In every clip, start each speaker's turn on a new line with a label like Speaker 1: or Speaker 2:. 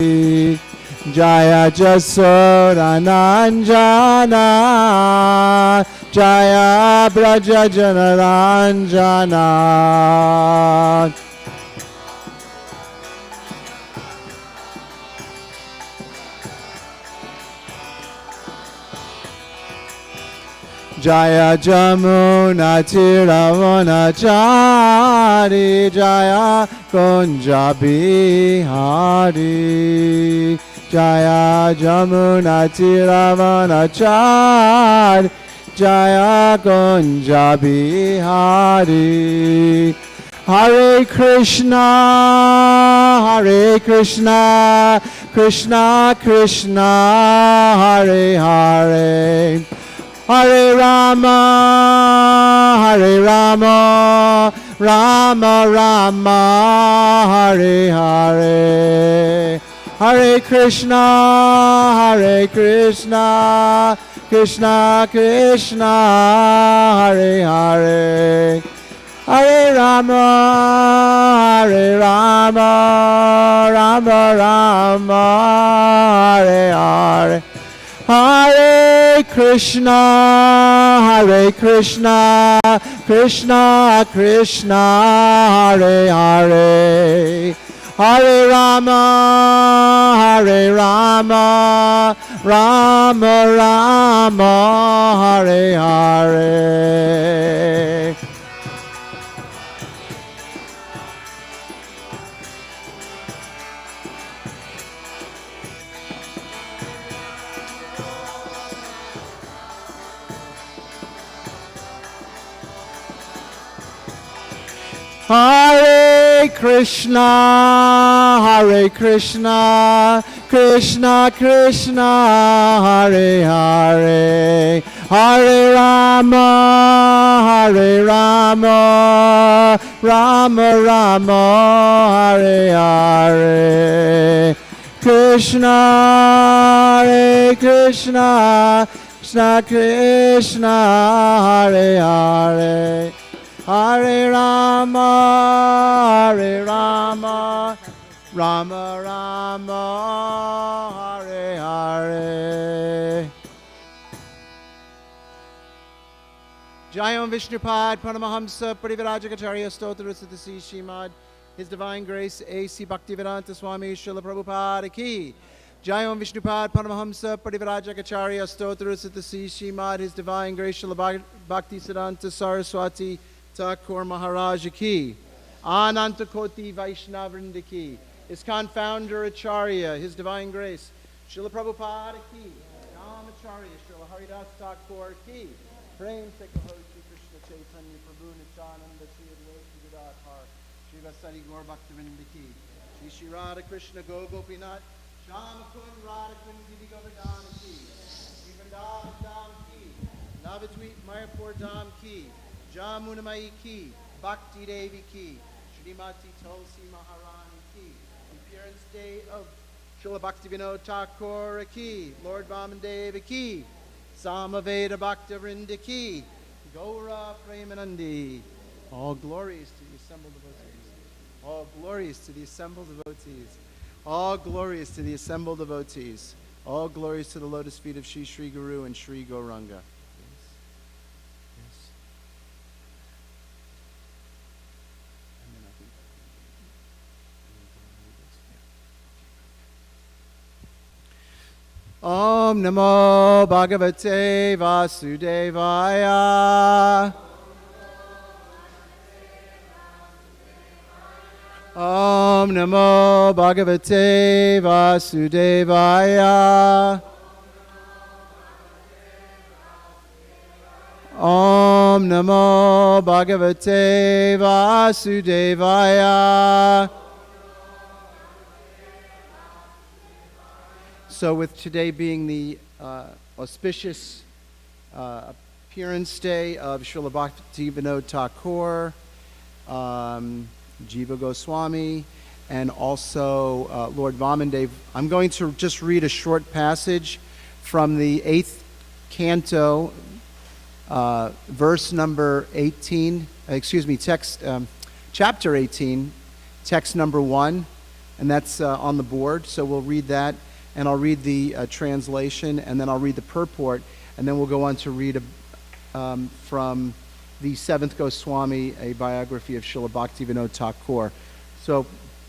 Speaker 1: Jaya Jasodananjana, Jaya Braja Janaranjana. Jaya Jamuna Tiravanachari, Jaya Kunja Bihari. Jaya Jamuna Tiravanachari, Jaya Kunja Bihari. Hare Krishna, Hare Krishna, Krishna Krishna, Hare Hare. Hare Rama, Hare Rama, Rama Rama, Hare Hare. Hare Krishna, Hare Krishna, Krishna Krishna, Hare Hare. Hare Rama, Hare Rama, Rama Rama, Hare Hare. Hare Krishna, Hare Krishna, Krishna Krishna, Hare Hare. Hare Rama, Hare Rama, Rama Rama, Hare Hare. Hare Krishna, Hare Krishna, Krishna Krishna, Hare Hare. Hare Rama, Hare Rama, Rama Rama, Hare Hare. Krishna, Hare Krishna, Krishna Krishna, Hare Hare. Hare Rama, Hare Rama, Rama Rama, Hare Hare. Jayam Vishnupad Paramahamsa Parivirajacharya Stotra Siddhasi Shrimad His Divine Grace A.C. Bhaktivedanta Swami Srila Prabhupada Ki. Jayam Vishnupad Paramahamsa Parivirajacharya Stotra Siddhasi Shrimad His Divine Grace Srila Bhaktisiddhanta Saraswati Thakur Maharaj Ki. Ananta Koti Vaishnavrinda Ki. ISKCON founder Acharya, His Divine Grace, Srila Prabhupada Ki. Namacharya, Srila Haridas Thakur Ki. Prem Sekho Shri Krishna Chaitanya Prabhu Nityananda Shri Advaita Gadadhar Shri Vasari Gaur Bhaktivinoda Ki. Shri Shri Radha Krishna Go Gopinath Shama Kund Radha Kund Giri Govardhana Ki. Shri Vrindavan Dham Ki. Navadvip Mayapur Dham Ki. Jamunamai Ki. Bhakti Devi Ki. Srimati Tulsi Maharani Ki. Appearance Day of Srila Bhaktivinoda Thakur Ki. Lord Vamana Ki. Samaveda Bhaktivinoda Ki. Gaura Premanandi. All glories to the assembled devotees. All glories to the assembled devotees. All glories to the assembled devotees. All glories to the lotus feet of Shri Shri Guru and Shri Gauranga. Om Namo Bhagavate Vasudevaya. Om Namo Bhagavate Vasudevaya. Om Namo Bhagavate Vasudevaya. So with today being the auspicious appearance day of Srila Bhaktivinoda Thakur, Jiva Goswami, and also Lord Vamana, I'm going to just read a short passage from the 8th canto, verse number 18, text, chapter 18, text number 1, and that's on the board. So we'll read that, and I'll read the translation, and then I'll read the purport, and then we'll go on to read from the Seventh Goswami, a biography of Srila Bhaktivinoda Thakur. So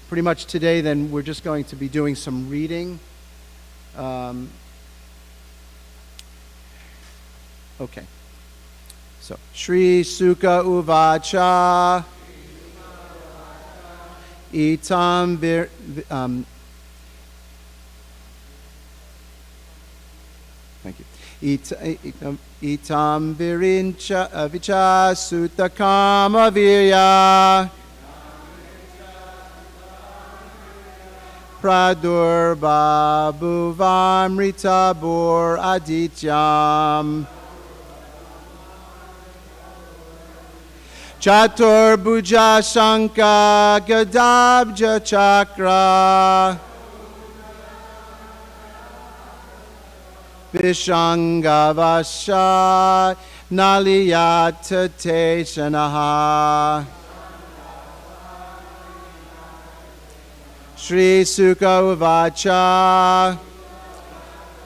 Speaker 1: pretty much today, then, we're just going to be doing some reading. Okay. So, Shri Sukha Uvacha Itam thank you. Itam Virincha Vicha Sutakama Virya Pradurbhavamrita Bor Adityam Chaturbhuja Shanka Gadabja Chakra Vishangavasha Naliyata Teshanaha Shri Sukha Uvacha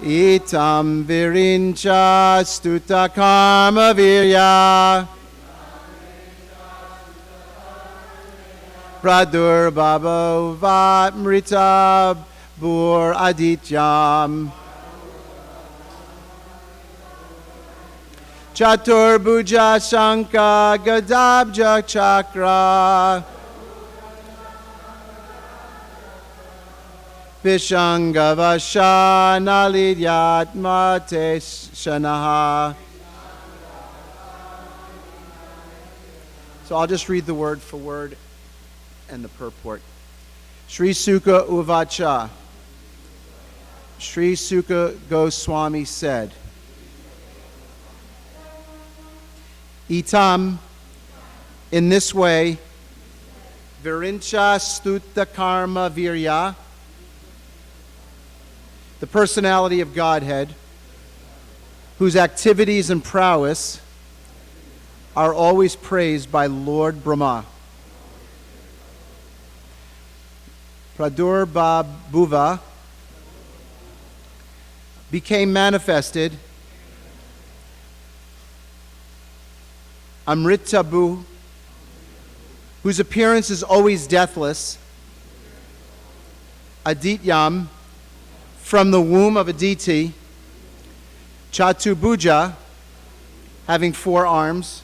Speaker 1: Itam Virincha Stuta Karma Virya Pradurbhava Vatmrita Bur Adityam Chaturbhuja Shanka Gadabja Chakra Vishangavasha Nalidyatma Teshanaha. So I'll just read the word for word and the purport. Shri Sukha Uvacha. Shri Sukha Goswami said, Itam, in this way, Virincha Stuta Karma Virya, the personality of Godhead, whose activities and prowess are always praised by Lord Brahma. Pradurbhabhuva became manifested. Amritabhu, whose appearance is always deathless. Adityam, from the womb of Aditi. Chatubhuja, having 4 arms.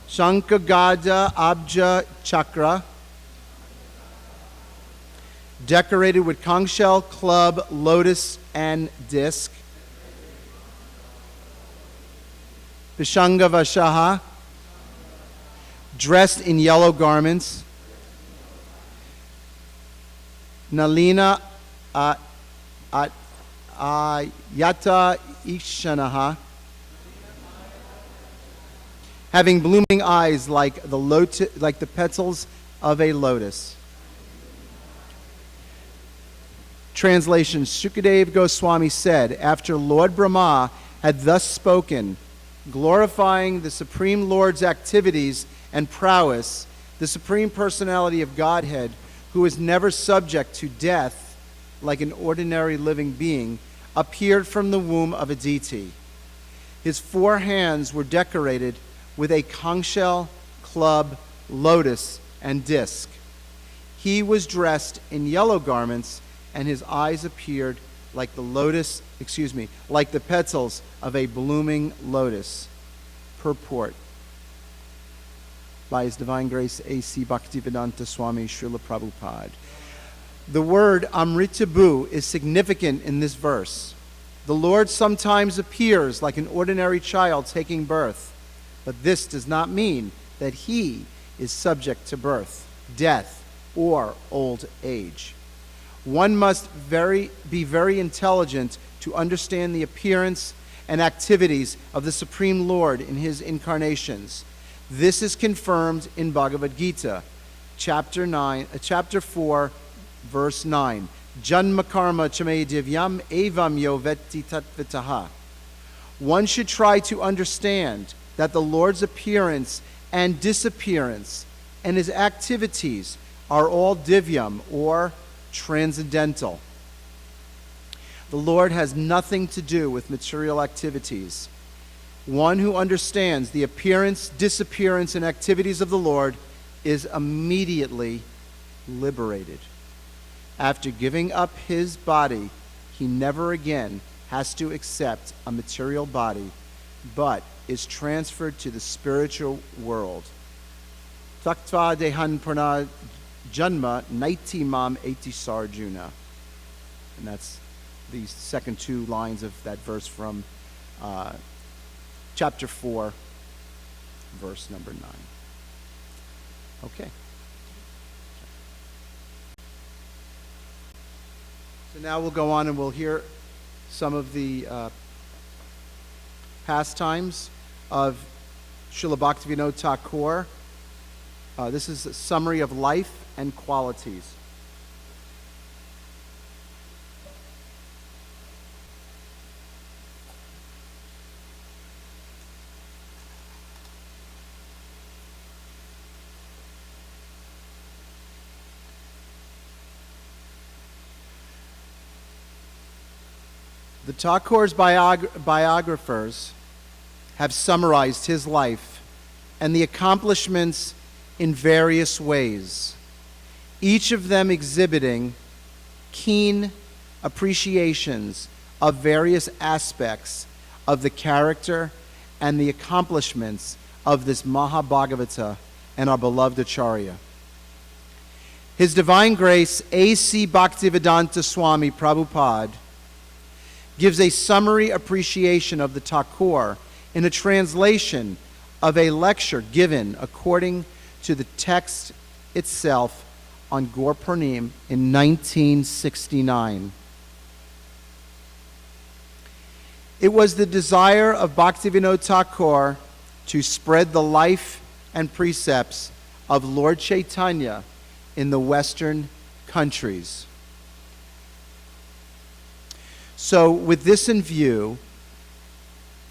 Speaker 1: Shankagada Abja Chakra, decorated with conch shell, club, lotus, and disc. Vishangavashaha, dressed in yellow garments. Nalina Yata Ishanaha, having blooming eyes like the petals of a lotus. Translation: Sukadeva Goswami said, after Lord Brahma had thus spoken, glorifying the Supreme Lord's activities and prowess, the Supreme Personality of Godhead, who is never subject to death like an ordinary living being, appeared from the womb of Aditi. His 4 hands were decorated with a conch shell, club, lotus, and disc. He was dressed in yellow garments, and his eyes appeared like like the petals of a blooming lotus. Purport by His Divine Grace A.C. Bhaktivedanta Swami Srila Prabhupada. The word Amritabhu is significant in this verse. The Lord sometimes appears like an ordinary child taking birth, but this does not mean that he is subject to birth, death, or old age. One must be very intelligent to understand the appearance and activities of the Supreme Lord in his incarnations. This is confirmed in Bhagavad Gita, chapter 4, verse 9. Janma karma chame divyam evam yo vetti tatvitaha. One should try to understand that the Lord's appearance and disappearance and his activities are all divyam, or transcendental. The Lord has nothing to do with material activities. One who understands the appearance, disappearance, and activities of the Lord is immediately liberated. After giving up his body, he never again has to accept a material body, but is transferred to the spiritual world. Taktva dehan prana janma naiti mam eti sarjuna. And that's the second two lines of that verse from chapter 4, verse number 9. Okay. So now we'll go on and we'll hear some of the pastimes of Srila Bhaktivinoda Thakur. This is a summary of life and qualities. The Thakur's biographers have summarized his life and the accomplishments in various ways, each of them exhibiting keen appreciations of various aspects of the character and the accomplishments of this Mahabhagavata and our beloved Acharya. His Divine Grace A.C. Bhaktivedanta Swami Prabhupada gives a summary appreciation of the Thakur in a translation of a lecture given according to the text itself on Gaur Purnim in 1969. It was the desire of Bhaktivinoda Thakur to spread the life and precepts of Lord Chaitanya in the Western countries. So, with this in view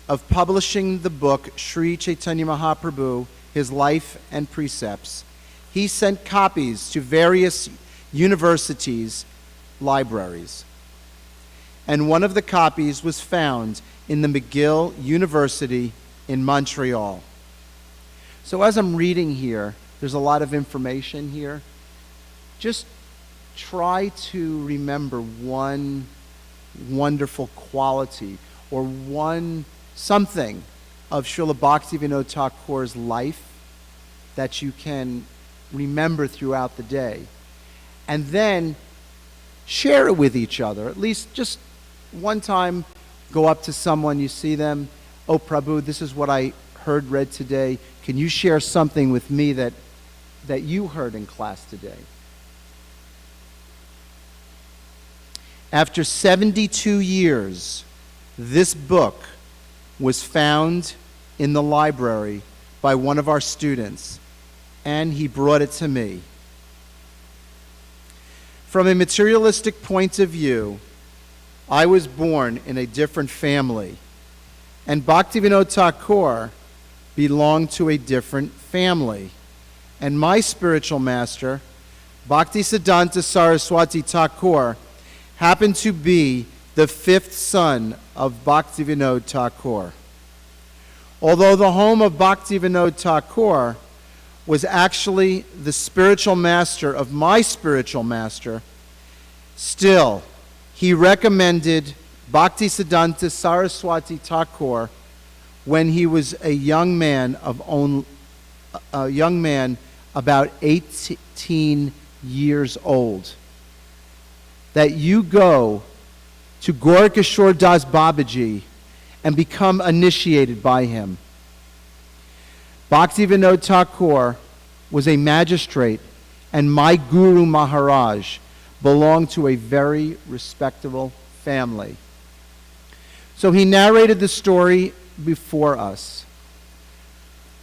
Speaker 1: of publishing the book Sri Chaitanya Mahaprabhu, His Life and Precepts, he sent copies to various universities' libraries. And one of the copies was found in the McGill University in Montreal. So as I'm reading here, there's a lot of information here. Just try to remember one wonderful quality or something of Srila Bhaktivinoda Thakur's life that you can remember throughout the day. And then share it with each other. At least just one time, go up to someone, you see them, "Oh, Prabhu, this is what I heard read today. Can you share something with me that you heard in class today?" After 72 years, this book was found in the library by one of our students, and he brought it to me. From a materialistic point of view, I was born in a different family, and Bhaktivinoda Thakur belonged to a different family. And my spiritual master, Bhaktisiddhanta Saraswati Thakur, happened to be the fifth son of Bhaktivinoda Thakur. Although the home of Bhaktivinoda Thakur was actually the spiritual master of my spiritual master, still, he recommended Bhaktisiddhanta Saraswati Thakur when he was a young man about 18 years old, that you go to Gorakishore Das Babaji and become initiated by him. Bhaktivinoda Thakur was a magistrate, and my Guru Maharaj belonged to a very respectable family. So he narrated the story before us.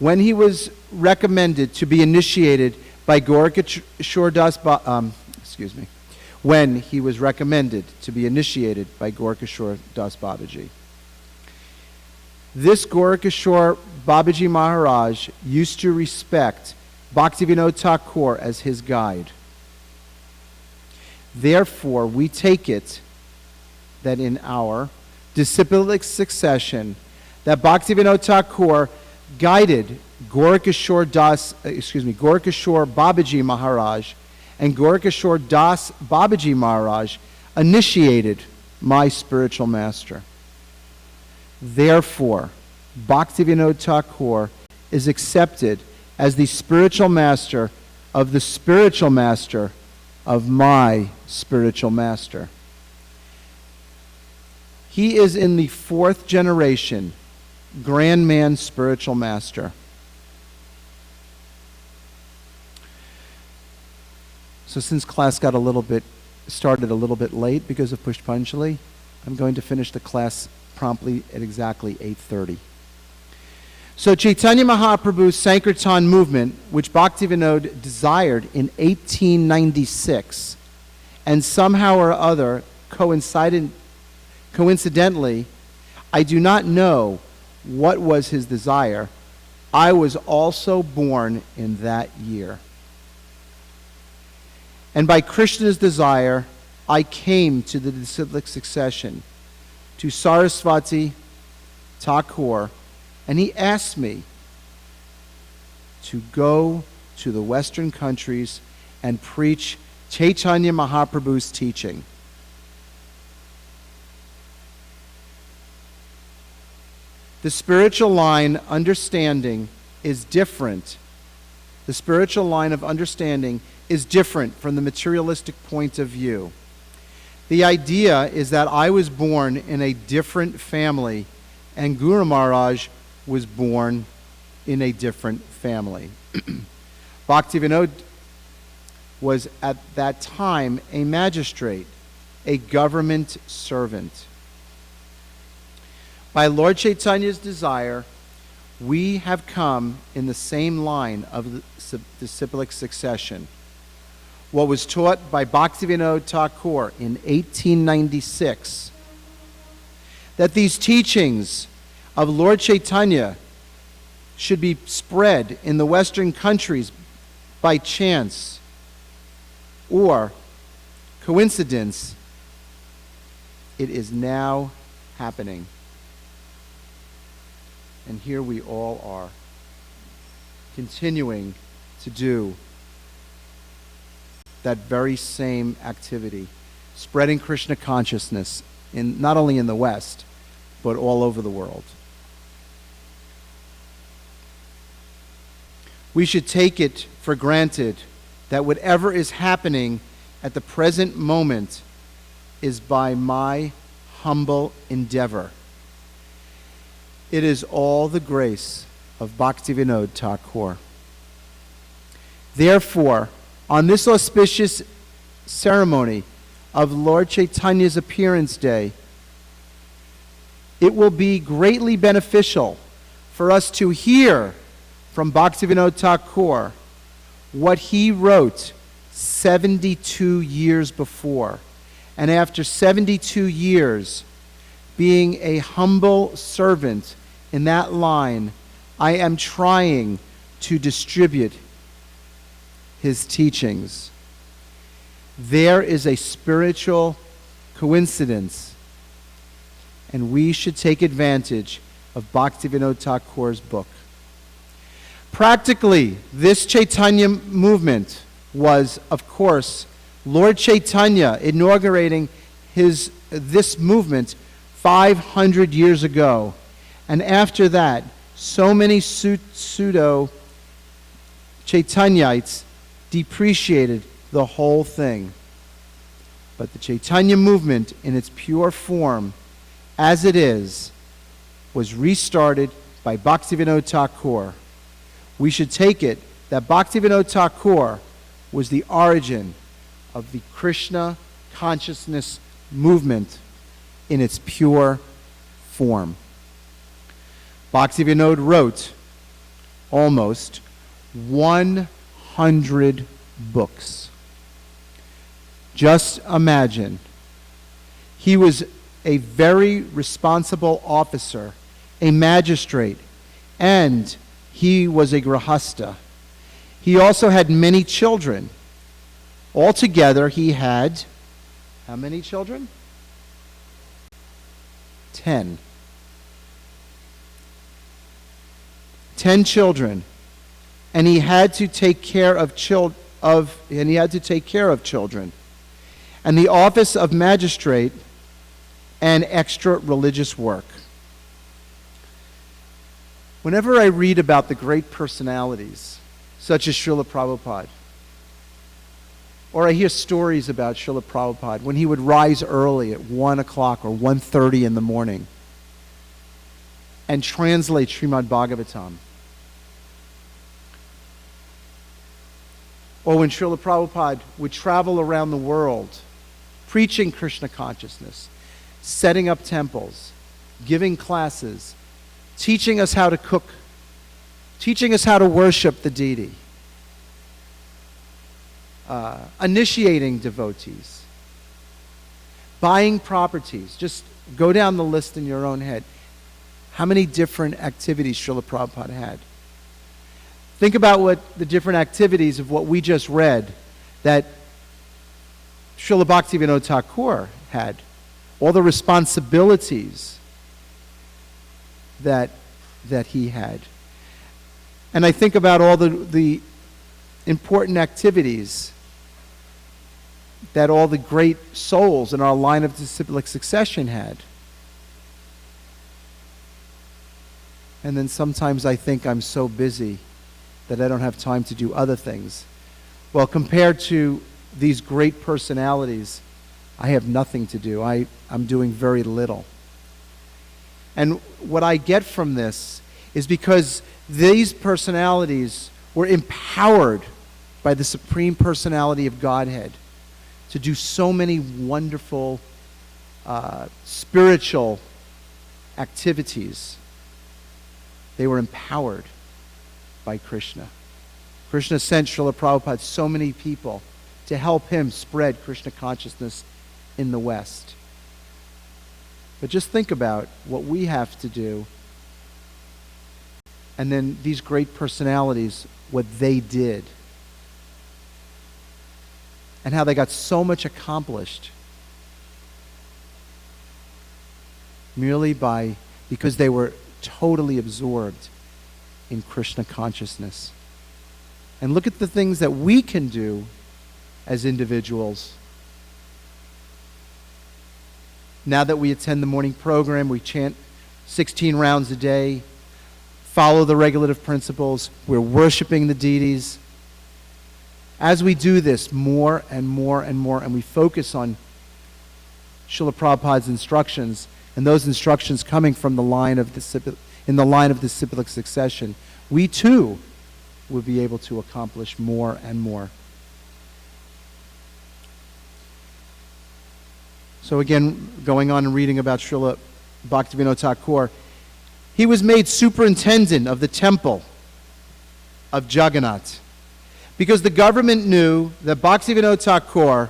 Speaker 1: When he was recommended to be initiated by Gorakishore Das when he was recommended to be initiated by Gorakishore Das Babaji. This Gorakishore Babaji Maharaj used to respect Bhaktivinoda Thakur as his guide. Therefore, we take it that in our disciplic succession, that Bhaktivinoda Thakur guided Gorakishore Babaji Maharaj and Gorakishore Das Babaji Maharaj initiated my spiritual master. Therefore, Bhaktivinoda Thakur is accepted as the spiritual master of the spiritual master of my spiritual master. He is in the 4th generation, Grand Man Spiritual Master. So since class got started a little bit late because of Pushpanjali, I'm going to finish the class promptly at exactly 8:30. So Chaitanya Mahaprabhu's Sankirtan movement, which Bhaktivinoda desired in 1896, and somehow or other coincidentally, I do not know what was his desire. I was also born in that year. And by Krishna's desire, I came to the disciplic succession, to Saraswati Thakur, and he asked me to go to the Western countries and preach Chaitanya Mahaprabhu's teaching. The spiritual line understanding is different. The spiritual line of understanding is different from the materialistic point of view. The idea is that I was born in a different family and Guru Maharaj was born in a different family. Bhaktivinoda was at that time a magistrate, a government servant. By Lord Chaitanya's desire, we have come in the same line of the disciplic succession. What was taught by Bhaktivinoda Thakur in 1896, that these teachings of Lord Chaitanya should be spread in the Western countries by chance or coincidence, it is now happening. And here we all are, continuing to do that very same activity, spreading Krishna consciousness not only in the West, but all over the world. We should take it for granted that whatever is happening at the present moment is by my humble endeavor. It is all the grace of Bhaktivinoda Thakur. Therefore, on this auspicious ceremony of Lord Chaitanya's appearance day, it will be greatly beneficial for us to hear from Bhaktivinoda Thakur what he wrote 72 years before. And after 72 years, being a humble servant in that line, I am trying to distribute his teachings. There is a spiritual coincidence, and we should take advantage of Bhaktivinoda Thakur's book. Practically, this Chaitanya movement was, of course, Lord Chaitanya inaugurating this movement 500 years ago. And after that, so many pseudo-Chaitanyites depreciated the whole thing. But the Chaitanya movement in its pure form, as it is, was restarted by Bhaktivinoda Thakur. We should take it that Bhaktivinoda Thakur was the origin of the Krishna consciousness movement in its pure form. Bhaktivinoda wrote almost 100 books. Just imagine. He was a very responsible officer, a magistrate, and he was a grahasta. He also had many children. Altogether, he had How many children? 10. 10 children. And he had to take care of children. And the office of magistrate and extra religious work. Whenever I read about the great personalities, such as Srila Prabhupada, or I hear stories about Srila Prabhupada, when he would rise early at 1 o'clock or 1:30 in the morning and translate Srimad Bhagavatam, or when Srila Prabhupada would travel around the world preaching Krishna consciousness, setting up temples, giving classes, teaching us how to cook, teaching us how to worship the deity, initiating devotees, buying properties. Just go down the list in your own head. How many different activities Srila Prabhupada had? Think about what the different activities of what we just read that Srila Bhaktivinoda Thakur had. All the responsibilities that he had. And I think about all the important activities that all the great souls in our line of disciplic succession had. And then sometimes I think I'm so busy that I don't have time to do other things. Well, compared to these great personalities, I have nothing to do. I'm doing very little. And what I get from this is because these personalities were empowered by the Supreme Personality of Godhead to do so many wonderful spiritual activities. They were empowered by Krishna. Krishna sent Srila Prabhupada so many people to help him spread Krishna consciousness in the West. But just think about what we have to do, and then these great personalities, what they did, and how they got so much accomplished merely because they were totally absorbed in Krishna consciousness. And look at the things that we can do as individuals. Now that we attend the morning program, we chant 16 rounds a day, follow the regulative principles, we're worshiping the deities. As we do this more and more and more, and we focus on Srila Prabhupada's instructions, and those instructions coming from the line of disciplic succession, we too will be able to accomplish more and more. So again, going on and reading about Srila Bhaktivinoda Thakur, he was made superintendent of the temple of Jagannath because the government knew that Bhaktivinoda Thakur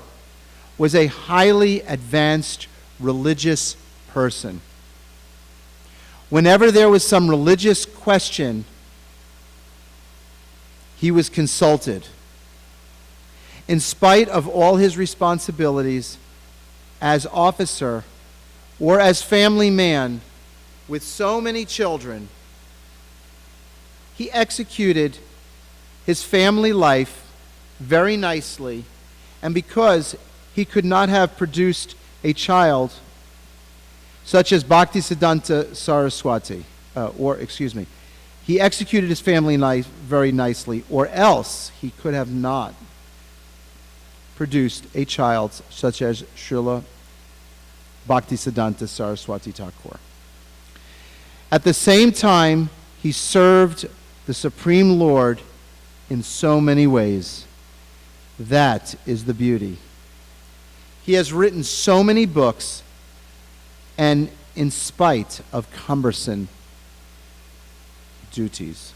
Speaker 1: was a highly advanced religious person. Whenever there was some religious question, he was consulted. In spite of all his responsibilities as officer or as family man with so many children, he executed his family life very nicely, and because he could not have produced a child such as Bhaktisiddhanta Saraswati, he executed his family life very nicely, or else he could have not produced a child such as Srila Bhaktisiddhanta Saraswati Thakur. At the same time, he served the Supreme Lord in so many ways. That is the beauty. He has written so many books, and in spite of cumbersome duties.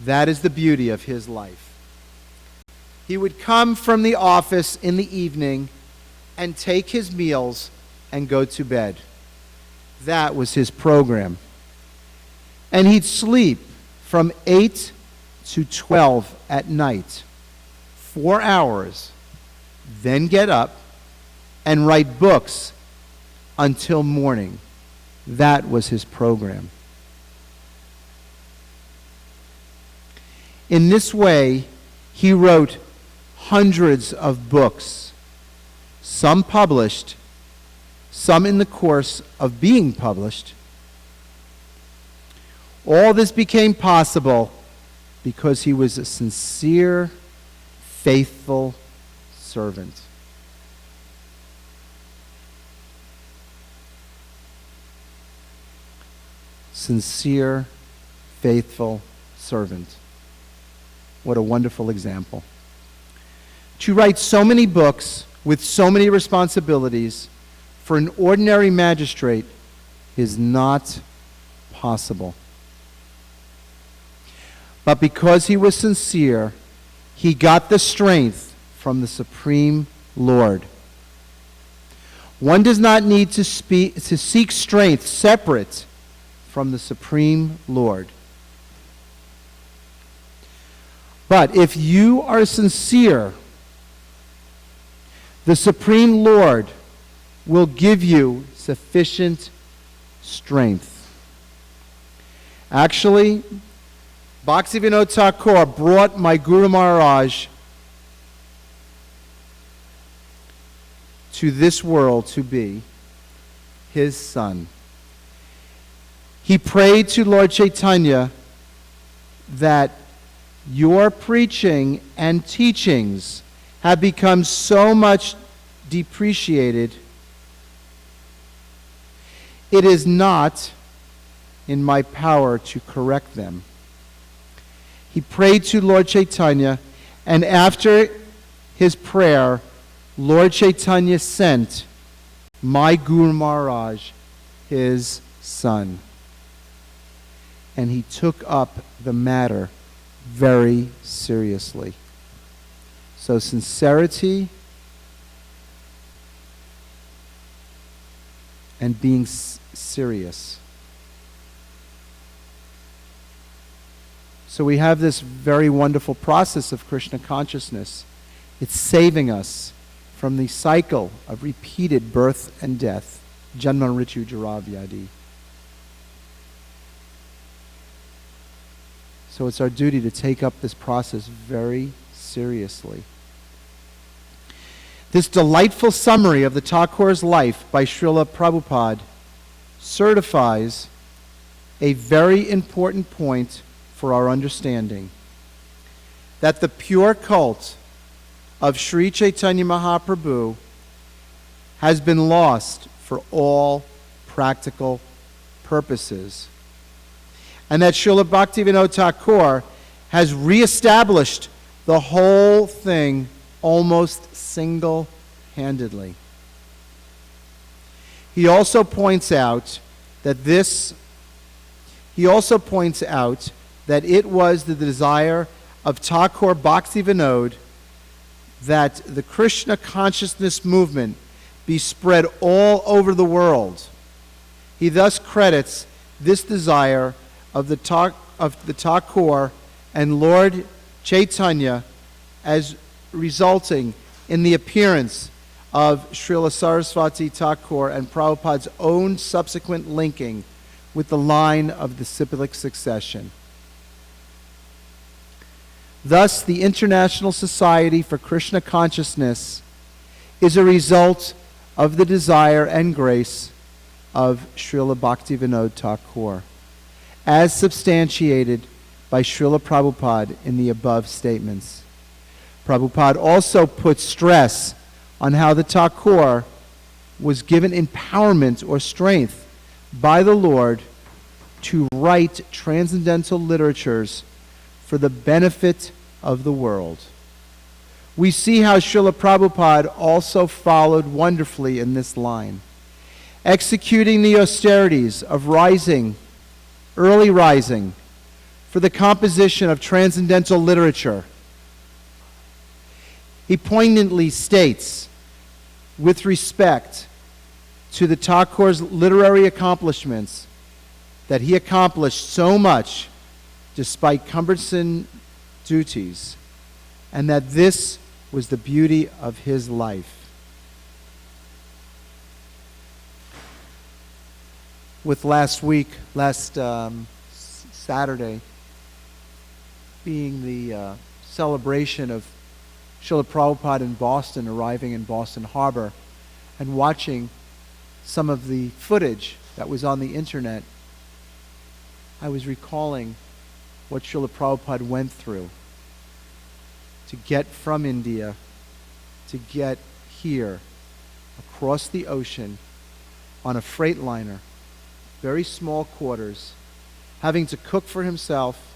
Speaker 1: That is the beauty of his life. He would come from the office in the evening and take his meals and go to bed. That was his program. And he'd sleep from 8 to 12 at night, 4 hours, then get up and write books until morning. That was his program. In this way, he wrote hundreds of books, some published, some in the course of being published. All this became possible because he was a sincere, faithful servant. Sincere, faithful servant. What a wonderful example. To write so many books with so many responsibilities for an ordinary magistrate is not possible. But because he was sincere, he got the strength from the Supreme Lord. One does not need to seek strength separate from the Supreme Lord. But if you are sincere, the Supreme Lord will give you sufficient strength. Actually, Bhaktivinoda Thakur brought my Guru Maharaj to this world to be his son. He prayed to Lord Chaitanya that your preaching and teachings have become so much depreciated, it is not in my power to correct them. He prayed to Lord Chaitanya, and after his prayer, Lord Chaitanya sent my Guru Maharaj, his son. And he took up the matter very seriously. So sincerity and being serious. So we have this very wonderful process of Krishna consciousness. It's saving us from the cycle of repeated birth and death. Janma Ritu Jara Vyadi. So it's our duty to take up this process very seriously. This delightful summary of the Thakur's life by Srila Prabhupada certifies a very important point for our understanding, that the pure cult of Sri Chaitanya Mahaprabhu has been lost for all practical purposes, and that Srila Bhaktivinoda Thakur has reestablished the whole thing almost single-handedly. He also points out that it was the desire of Thakur Bhaktivinoda that the Krishna consciousness movement be spread all over the world. He thus credits this desire of the Thakur and Lord Chaitanya as resulting in the appearance of Srila Saraswati Thakur and Prabhupada's own subsequent linking with the line of disciplic succession. Thus, the International Society for Krishna Consciousness is a result of the desire and grace of Srila Bhaktivinoda Thakur, as substantiated by Srila Prabhupada in the above statements. Prabhupada also puts stress on how the Thakur was given empowerment or strength by the Lord to write transcendental literatures for the benefit of the world. We see how Srila Prabhupada also followed wonderfully in this line, executing the austerities of early rising, for the composition of transcendental literature. He poignantly states, with respect to the Thakur's literary accomplishments, that he accomplished so much despite cumbersome duties, and that this was the beauty of his life. with last Saturday, being the celebration of Srila Prabhupada in Boston, arriving in Boston Harbor, and watching some of the footage that was on the internet, I was recalling what Srila Prabhupada went through to get from India to get here across the ocean on a freight liner, very small quarters, having to cook for himself,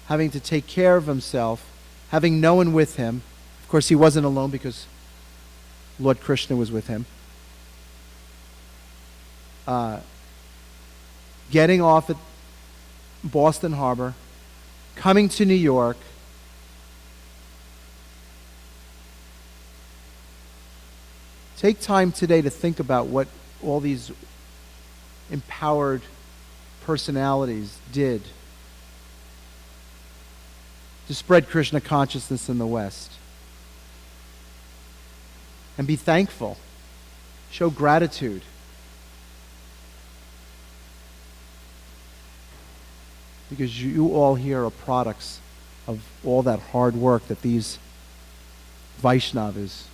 Speaker 1: having to take care of himself, having no one with him. Of course, he wasn't alone because Lord Krishna was with him. Getting off at Boston Harbor, coming to New York, take time today to think about what all these empowered personalities did to spread Krishna consciousness in the West. And be thankful. Show gratitude. Because you all here are products of all that hard work that these Vaishnavas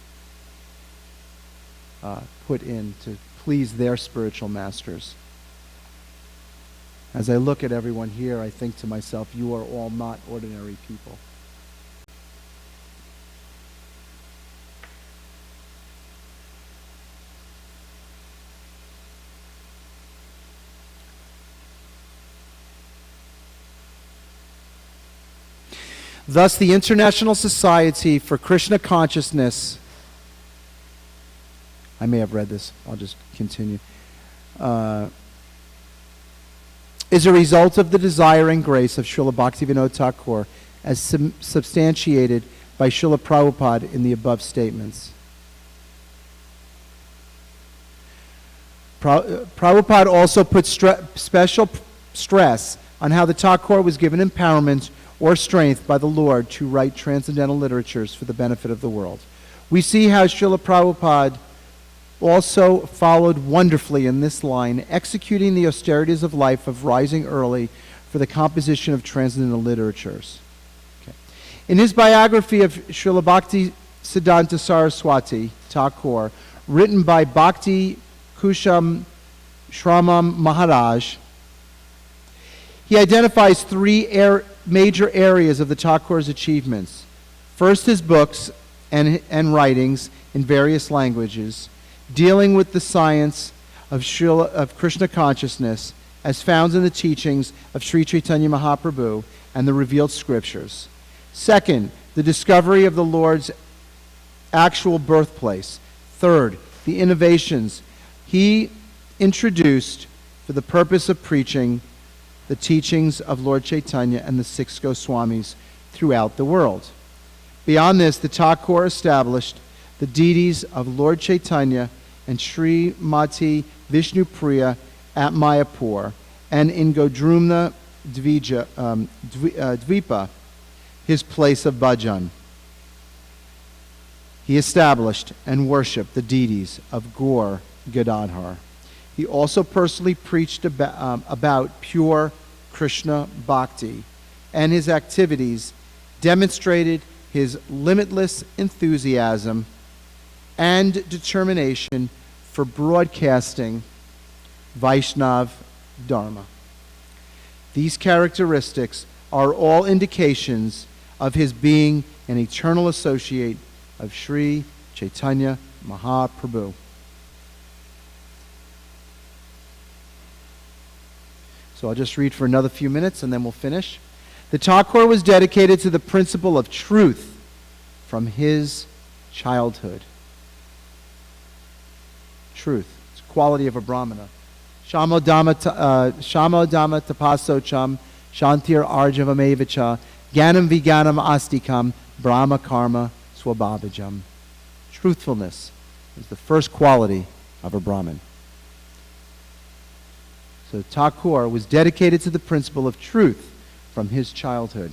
Speaker 1: put in to please their spiritual masters. As I look at everyone here, I think to myself, you are all not ordinary people. Thus, the International Society for Krishna Consciousness, I may have read this, I'll just continue, is a result of the desire and grace of Srila Bhaktivinoda Thakur as substantiated by Srila Prabhupada in the above statements. Prabhupada also put special stress on how the Thakur was given empowerment or strength by the Lord to write transcendental literatures for the benefit of the world. We see how Srila Prabhupada also followed wonderfully in this line, executing the austerities of life of rising early for the composition of transcendental literatures. Okay. In his biography of Srila Bhakti Siddhanta Saraswati Thakur, written by Bhakti Kusham Shramam Maharaj, he identifies three major areas of the Thakur's achievements. First, his books and writings in various languages, dealing with the science of Krishna consciousness as found in the teachings of Sri Chaitanya Mahaprabhu and the revealed scriptures. Second, the discovery of the Lord's actual birthplace. Third, the innovations he introduced for the purpose of preaching the teachings of Lord Chaitanya and the six Goswamis throughout the world. Beyond this, the Thakur established the deities of Lord Chaitanya and Sri Mati Vishnu Priya at Mayapur, and in Godrumna Dvipa, his place of bhajan. He established and worshipped the deities of Gaur Gadadhar. He also personally preached about pure Krishna bhakti, and his activities demonstrated his limitless enthusiasm and determination for broadcasting Vaishnav Dharma. These characteristics are all indications of his being an eternal associate of Sri Chaitanya Mahaprabhu. So I'll just read for another few minutes and then we'll finish. The Thakur was dedicated to the principle of truth from his childhood. Truth. It's a quality of a Brahmana. Shamo Dhamma tapasocham shantir arjavamevacha ganam viganam astikam brahma karma swabhavajam. Truthfulness is the first quality of a Brahmin. So Thakur was dedicated to the principle of truth from his childhood.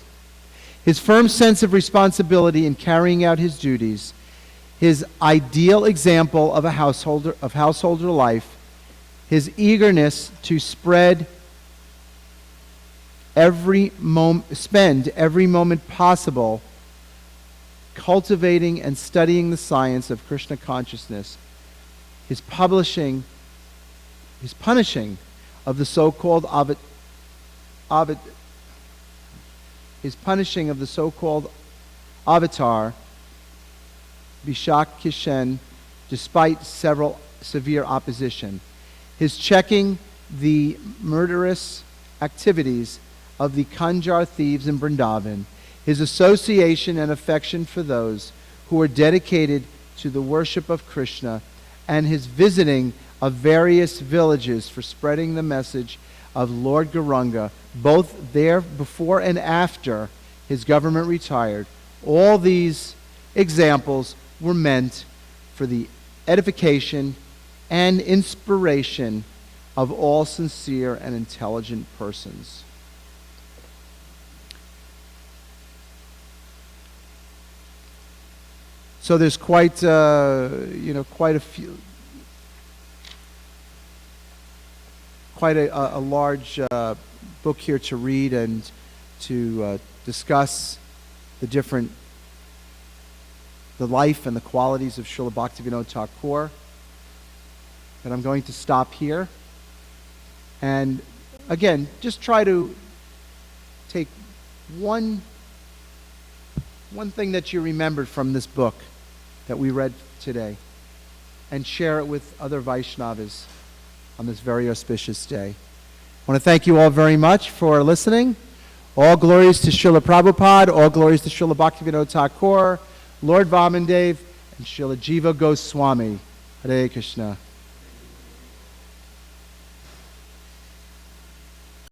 Speaker 1: His firm sense of responsibility in carrying out his duties, his ideal example of householder life, his eagerness to spend every moment possible cultivating and studying the science of Krishna consciousness, his punishing of the so-called avatar, Vishak Kishen, despite several severe opposition, his checking the murderous activities of the Kanjar thieves in Vrindavan, his association and affection for those who were dedicated to the worship of Krishna, and his visiting of various villages for spreading the message of Lord Gauranga, both there before and after his government retired. All these examples were meant for the edification and inspiration of all sincere and intelligent persons. So there's quite a large book here to read and to discuss the life and the qualities of Srila Bhaktivinoda Thakur. But I'm going to stop here. And again, just try to take one thing that you remembered from this book that we read today and share it with other Vaishnavas on this very auspicious day. I want to thank you all very much for listening. All glories to Srila Prabhupada, all glories to Srila Bhaktivinoda Thakur, Lord Vamandev, and Srila Jiva Goswami. Hare Krishna.